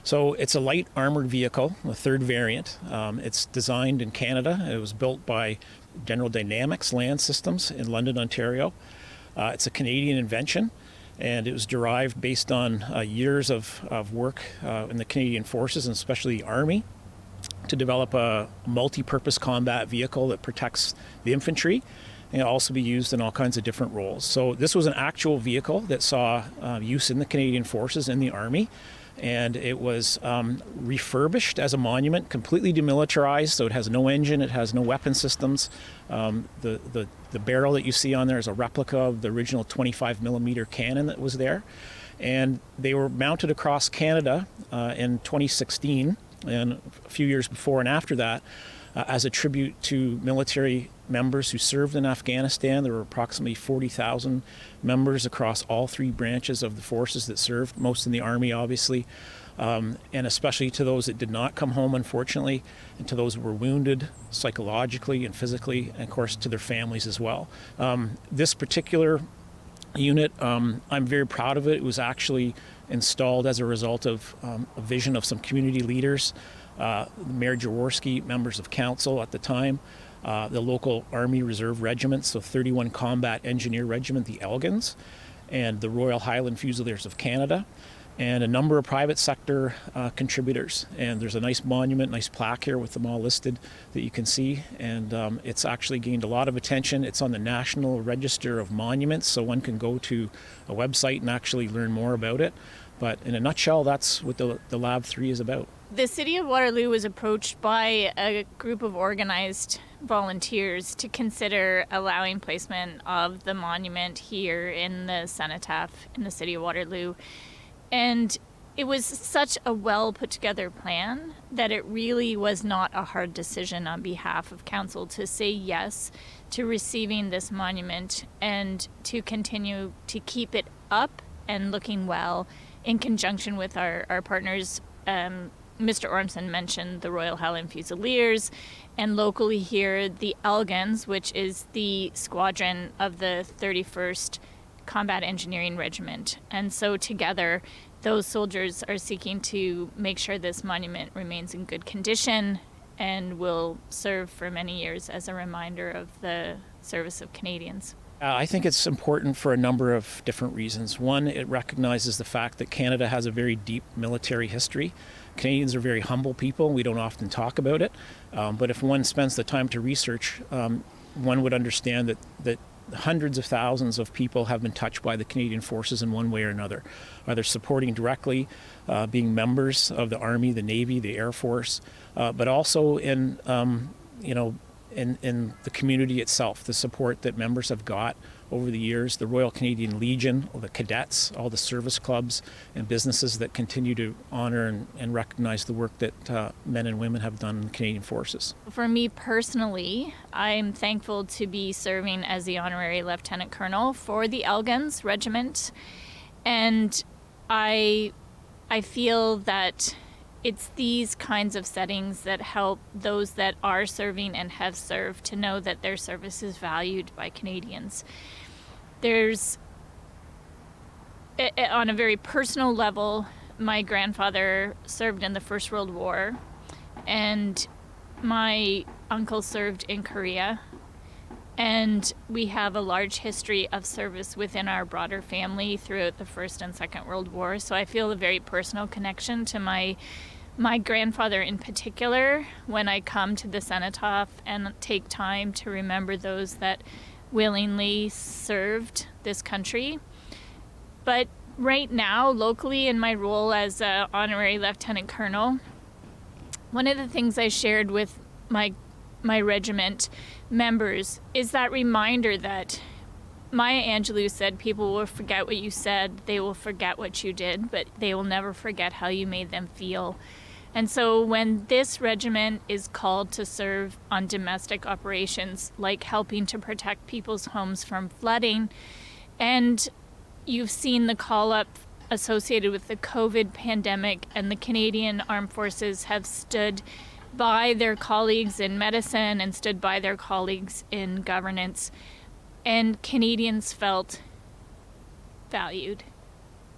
So it's a light armored vehicle, the third variant. It's designed in Canada. It was built by General Dynamics Land Systems in London, Ontario. It's a Canadian invention, and it was derived based on years of work in the Canadian Forces, and especially the Army, to develop a multi-purpose combat vehicle that protects the infantry and also be used in all kinds of different roles. So this was an actual vehicle that saw use in the Canadian Forces and the Army, and it was refurbished as a monument, completely demilitarized, so it has no engine, it has no weapon systems. The barrel that you see on there is a replica of the original 25 millimeter cannon that was there, and they were mounted across Canada in 2016 and a few years before and after that as a tribute to military members who served in Afghanistan. There were approximately 40,000 members across all three branches of the forces that served, most in the Army, obviously, and especially to those that did not come home, unfortunately, and to those who were wounded psychologically and physically, and of course to their families as well. This particular unit, I'm very proud of it. It was actually installed as a result of a vision of some community leaders, Mayor Jaworski, members of council at the time, the local Army Reserve Regiment, so 31 Combat Engineer Regiment, the Elgins, and the Royal Highland Fusiliers of Canada, and a number of private sector contributors. And there's a nice monument, nice plaque here with them all listed that you can see. And it's actually gained a lot of attention. It's on the National Register of Monuments, so one can go to a website and actually learn more about it. But in a nutshell, that's what the Lab 3 is about. The City of Waterloo was approached by a group of organized volunteers to consider allowing placement of the monument here in the Cenotaph in the City of Waterloo. And it was such a well put together plan that it really was not a hard decision on behalf of council to say yes to receiving this monument and to continue to keep it up and looking well in conjunction with our partners. Mr. Ormson mentioned the Royal Highland Fusiliers, and locally here the Elgins, which is the squadron of the 31st Combat Engineering Regiment. And so together, those soldiers are seeking to make sure this monument remains in good condition and will serve for many years as a reminder of the service of Canadians. I think it's important for a number of different reasons. One, it recognizes the fact that Canada has a very deep military history. Canadians are very humble people. We don't often talk about it. But if one spends the time to research, one would understand that hundreds of thousands of people have been touched by the Canadian Forces in one way or another, either supporting directly, being members of the Army, the Navy, the Air Force, but also in the community itself, the support that members have got over the years, the Royal Canadian Legion, the cadets, all the service clubs and businesses that continue to honor and recognize the work that men and women have done in the Canadian Forces. For me personally, I'm thankful to be serving as the Honorary Lieutenant Colonel for the Elgins Regiment, and I feel that it's these kinds of settings that help those that are serving and have served to know that their service is valued by Canadians. There's, on a very personal level, my grandfather served in the First World War, and my uncle served in Korea, and we have a large history of service within our broader family throughout the First and Second World War. So I feel a very personal connection to my grandfather in particular when I come to the Cenotaph and take time to remember those that willingly served this country. But right now, locally, in my role as an honorary lieutenant colonel, one of the things I shared with my regiment members is that reminder that Maya Angelou said, people will forget what you said, they will forget what you did, but they will never forget how you made them feel. And so when this regiment is called to serve on domestic operations, like helping to protect people's homes from flooding, and you've seen the call-up associated with the COVID pandemic, and the Canadian Armed Forces have stood by their colleagues in medicine and stood by their colleagues in governance, and Canadians felt valued.